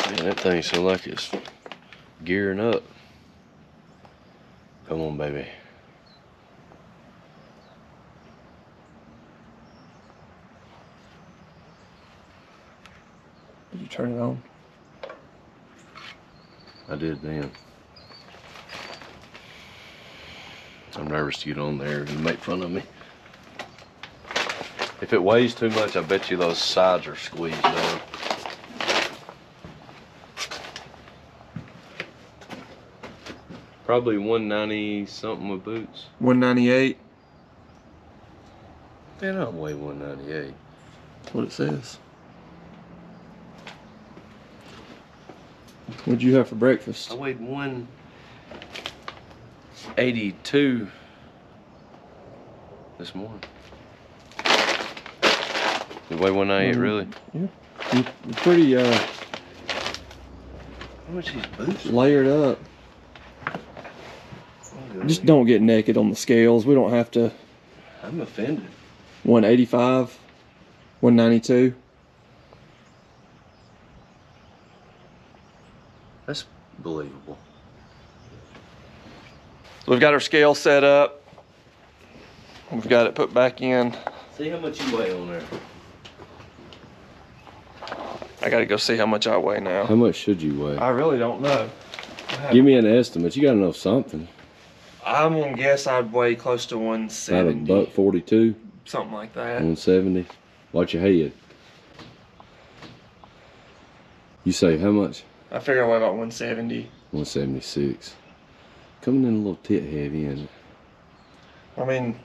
Man, that thing sounds like it's gearing up. Come on, baby. Did you turn it on? I did then. I'm nervous to get on there and make fun of me. If it weighs too much, I bet you those sides are squeezed down. Probably 190 something with boots. 198. Man, I don't weigh 198. That's what it says. What'd you have for breakfast? I weighed 182 this morning. You weigh 198, really? Yeah. You're pretty How much these boots? layered up. Just don't get naked on the scales. We don't have to. I'm offended. 185, 192. That's believable. We've got our scale set up. We've got it put back in. See how much you weigh on there. I gotta go see how much I weigh now. How much should you weigh? I really don't know. Give me an estimate. You gotta know something. I'm gonna guess I'd weigh close to 170. About $142, Something like that. 170. Watch your head. You say how much? I figure I weigh about 170. 176. Coming in a little tit heavy, isn't it? I mean,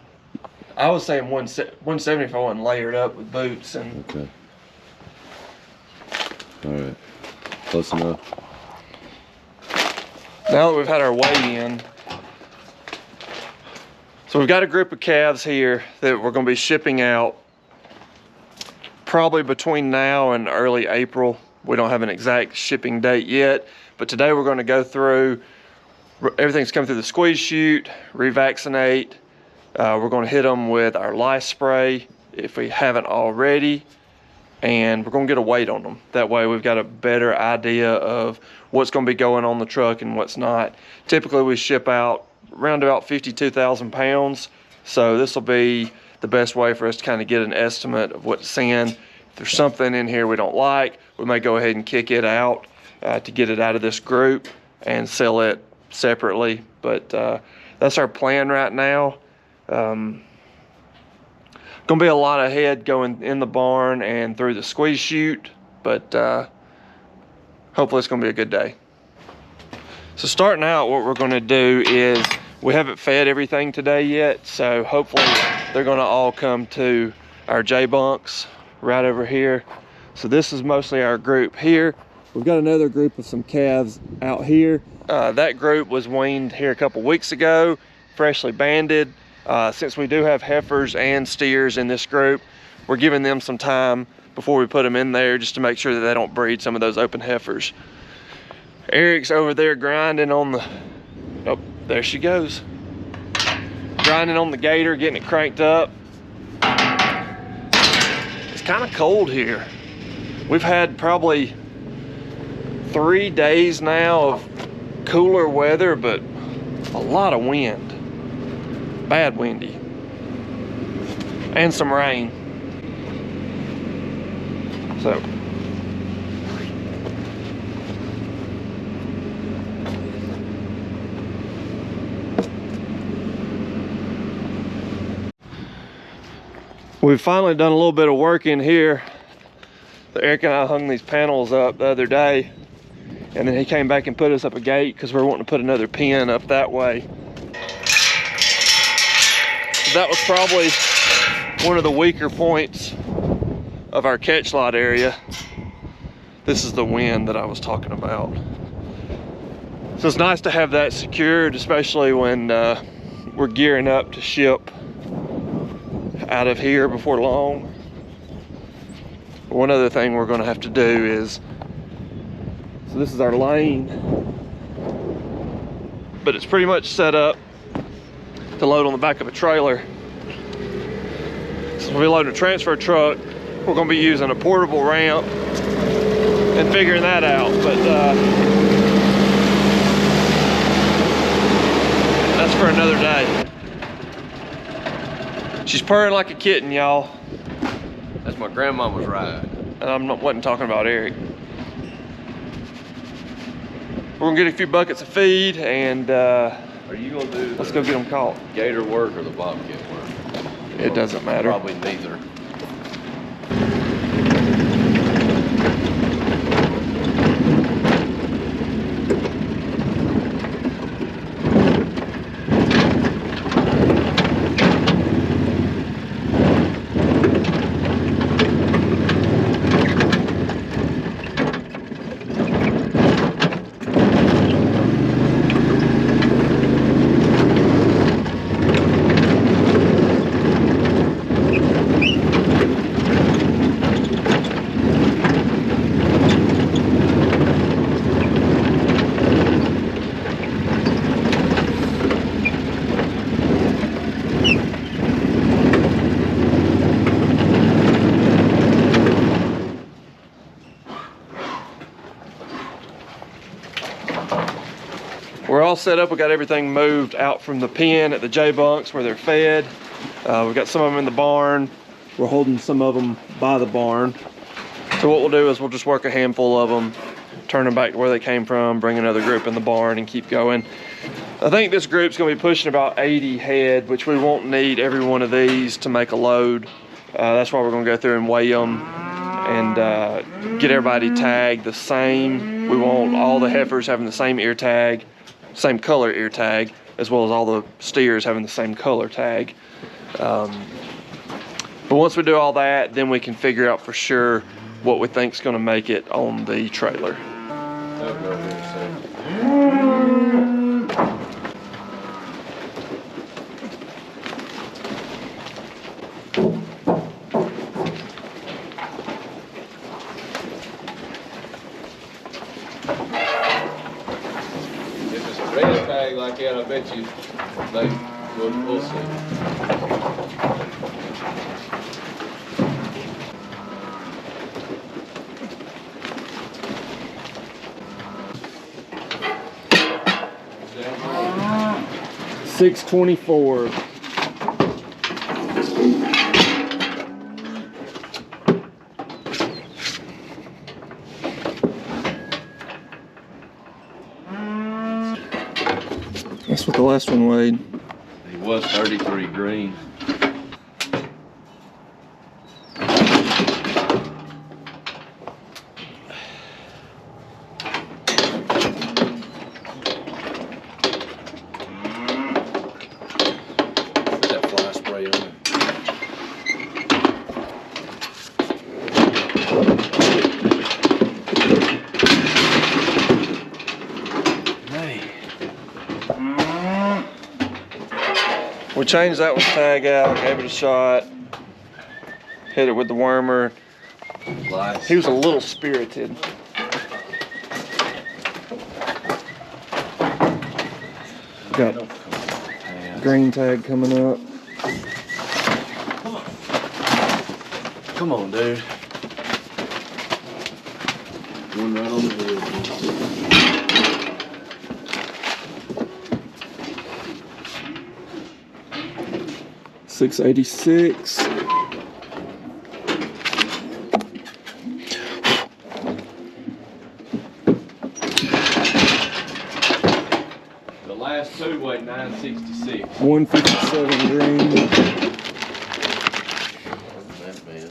I was saying 170 if I wasn't layered up with boots and. Okay. All right. Close enough. Now that we've had our weigh in, so we've got a group of calves here that we're going to be shipping out probably between now and early April. We don't have an exact shipping date yet, but today we're going to go through, everything's coming through the squeeze chute, revaccinate. We're going to hit them with our lice spray if we haven't already, and we're going to get a weight on them. That way we've got a better idea of what's going to be going on the truck and what's not. Typically we ship out around about 52,000 pounds, so this will be the best way for us to kind of get an estimate of what to send. If there's something in here we don't like, we may go ahead and kick it out to get it out of this group and sell it separately. But that's our plan right now. Gonna be a lot of head going in the barn and through the squeeze chute, but hopefully it's gonna be a good day. So starting out, what we're gonna do is, we haven't fed everything today yet, so hopefully they're gonna all come to our J bunks right over here. So this is mostly our group here. We've got another group of some calves out here. That group was weaned here a couple weeks ago, freshly banded. Since we do have heifers and steers in this group, we're giving them some time before we put them in there just to make sure that they don't breed some of those open heifers. Eric's over there grinding on the, oh, there she goes. Grinding on the gator, getting it cranked up. It's kind of cold here. We've had probably 3 days now of cooler weather, but a lot of wind. Bad windy. And some rain. So. We've finally done a little bit of work in here. Eric and I hung these panels up the other day, and then he came back and put us up a gate because we're wanting to put another pen up that way. So that was probably one of the weaker points of our catch lot area. This is the wind that I was talking about. So it's nice to have that secured, especially when we're gearing up to ship out of here before long. One other thing we're going to have to do is, so this is our lane, but it's pretty much set up to load on the back of a trailer. So when we load a transfer truck, we're going to be using a portable ramp and figuring that out. But that's for another day. She's purring like a kitten, y'all. That's my grandmama's ride. And wasn't talking about Eric. We're gonna get a few buckets of feed and Are you gonna do let's go get them caught. gator work or the bobcat work? It doesn't matter. Probably neither. We're all set up. We got everything moved out from the pen at the J bunks where they're fed. We've got some of them in the barn. We're holding some of them by the barn. So what we'll do is we'll just work a handful of them, turn them back to where they came from, bring another group in the barn and keep going. I think this group's gonna be pushing about 80 head, which we won't need every one of these to make a load. That's why we're gonna go through and weigh them and get everybody tagged the same. We want all the heifers having the same ear tag, same color ear tag, as well as all the steers having the same color tag. But once we do all that, then we can figure out for sure what we think is going to make it on the trailer. I'll go here a second. If it's a red tag like that, I bet you we'll see. $6.24. That's what the last one weighed. He was 33 green. Put that fly spray on it. We changed that one tag out, gave it a shot, hit it with the wormer. Lice. He was a little spirited. Got green tag coming up. Come on, dude. One right on the head. 686. The last two weighed 966. 157 green. That mess.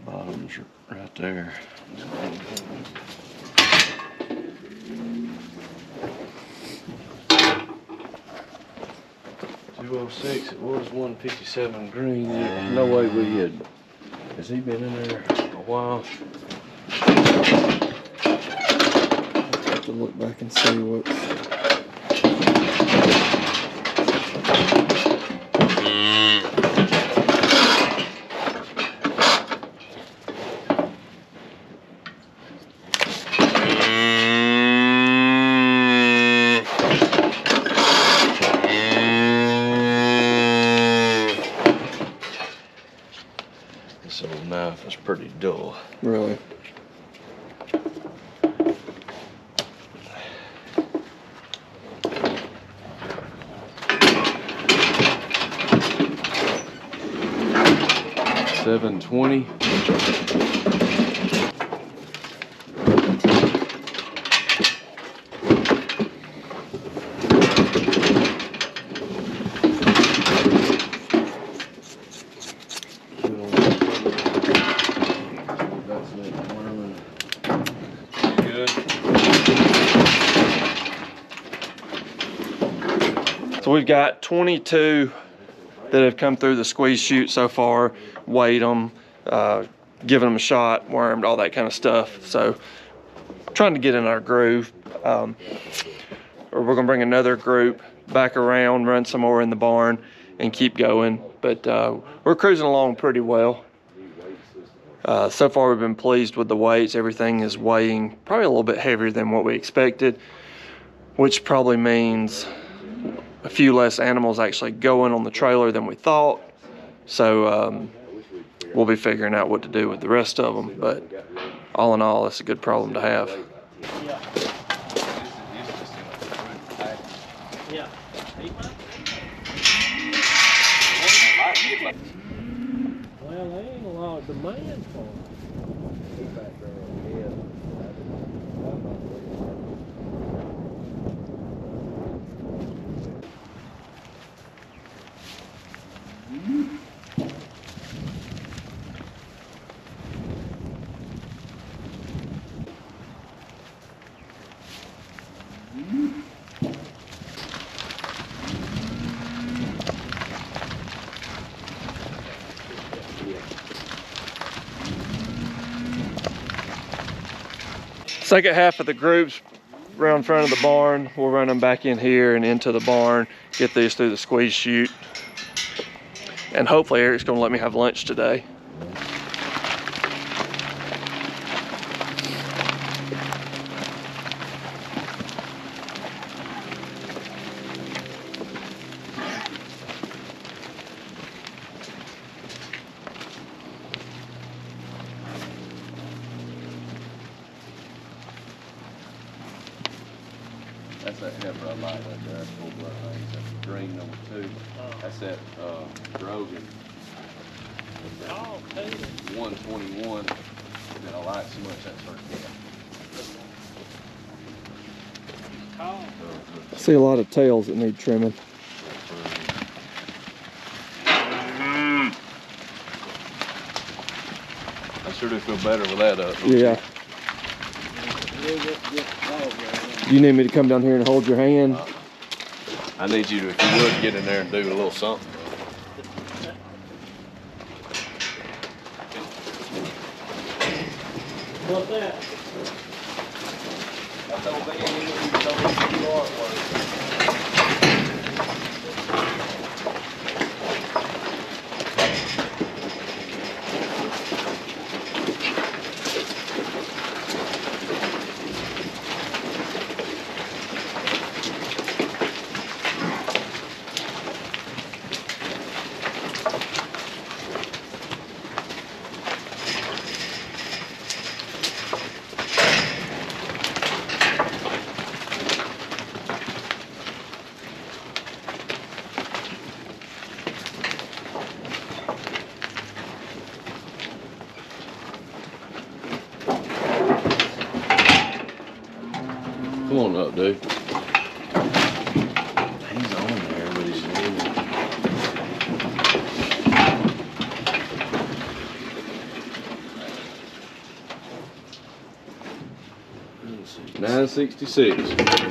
Bottom's right there. 206, it was 157 green. No way we had. Has he been in there a while? I have to look back and see what's. This old knife is pretty dull. Really? $7.20. So we've got 22 that have come through the squeeze chute so far, weighed them, given them a shot, wormed, all that kind of stuff. So trying to get in our groove. Or we're gonna bring another group back around, run some more in the barn and keep going. But we're cruising along pretty well. So far we've been pleased with the weights. Everything is weighing probably a little bit heavier than what we expected, which probably means a few less animals actually going on the trailer than we thought. So we'll be figuring out what to do with the rest of them. But all in all, it's a good problem to have. Yeah. Well, there ain't a lot of demand for them. Second half of the groups around front of the barn. We'll run them back in here and into the barn, get these through the squeeze chute. And hopefully Eric's gonna let me have lunch today. That's that heifer I like right there, that's full blood range. That's the green number 2. That's that Grogan. Oh, okay. 121 that I like so much. That's her Oh. I see a lot of tails that need trimming. I sure do feel better with that up. Yeah. You need me to come down here and hold your hand? I need you to, if you would, get in there and do a little something. What's that? That's old thing you don't need to artwork. Come on up, dude. He's on there, but he's leaving. $9.66.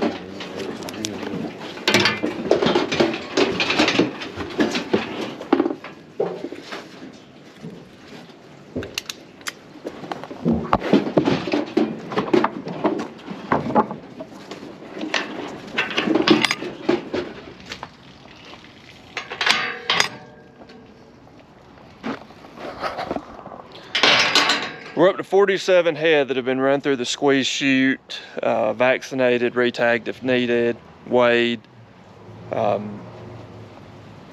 We're up to 47 head that have been run through the squeeze chute, vaccinated, retagged if needed, weighed.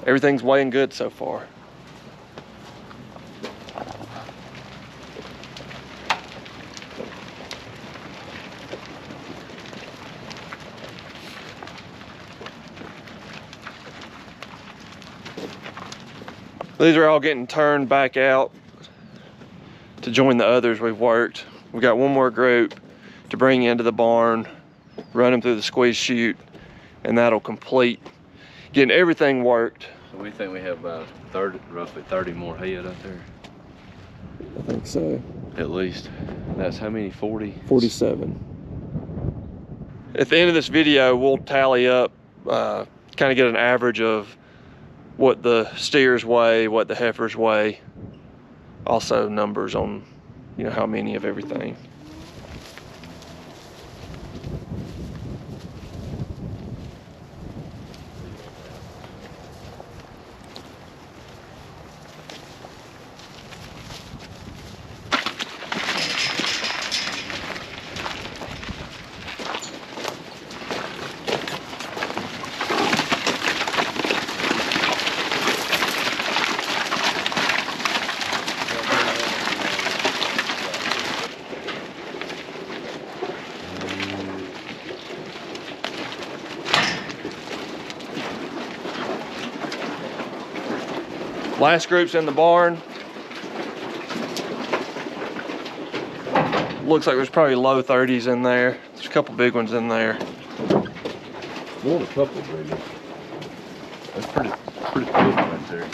Everything's weighing good so far. These are all getting turned back out to join the others we've worked. We got one more group to bring into the barn, run them through the squeeze chute, and that'll complete getting everything worked. So we think we have about 30, roughly 30 more head out there. I think so. At least. That's how many? 40? 47. At the end of this video, we'll tally up, kind of get an average of what the steers weigh, what the heifers weigh. Also numbers on, you know, how many of everything. Last group's in the barn. Looks like there's probably low 30s in there. There's a couple big ones in there. More than a couple of big ones. That's pretty good right there.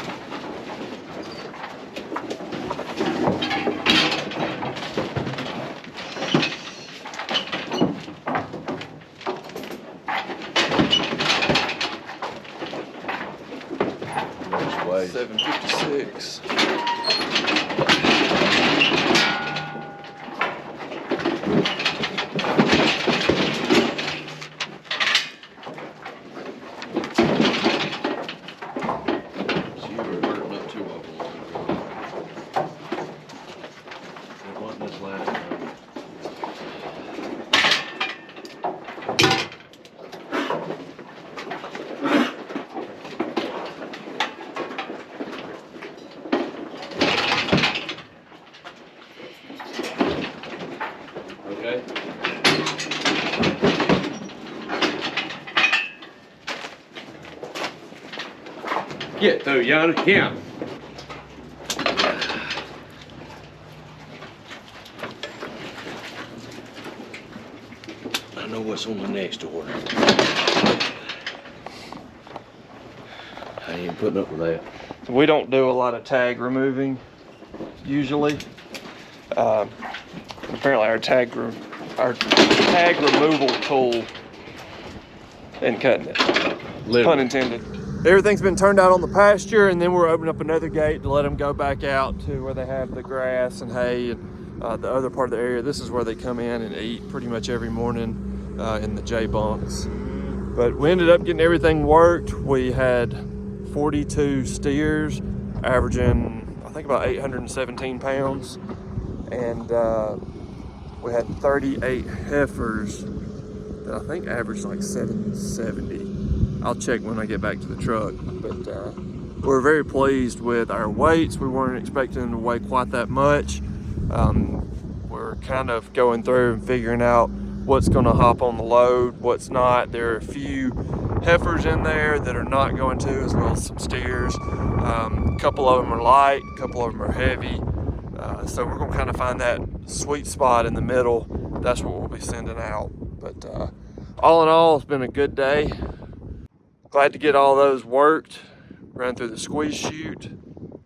Way. 756. Okay. Get through, Yana. Count. I know what's on the next order. I ain't putting up with that. We don't do a lot of tag removing usually. Apparently our tag removal tool isn't cutting it. Literally. Pun intended. Everything's been turned out on the pasture, and then we're opening up another gate to let them go back out to where they have the grass and hay and the other part of the area. This is where they come in and eat pretty much every morning in the J bunks. But we ended up getting everything worked. We had 42 steers, averaging I think about 817 pounds, and we had 38 heifers that I think averaged like 770. I'll check when I get back to the truck, but we're very pleased with our weights. We weren't expecting them to weigh quite that much. We're kind of going through and figuring out what's gonna hop on the load, what's not. There are a few heifers in there that are not going to, as well as some steers. A couple of them are light, a couple of them are heavy. So we're gonna kind of find that sweet spot in the middle. That's what we'll be sending out. But all in all, it's been a good day. Glad to get all those worked, run through the squeeze chute.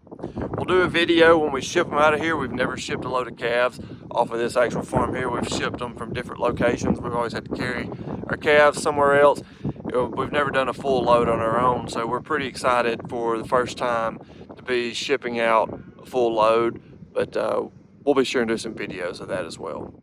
We'll do a video when we ship them out of here. We've never shipped a load of calves off of this actual farm here. We've shipped them from different locations. We've always had to carry our calves somewhere else. We've never done a full load on our own, so we're pretty excited for the first time to be shipping out a full load. But we'll be sure and do some videos of that as well.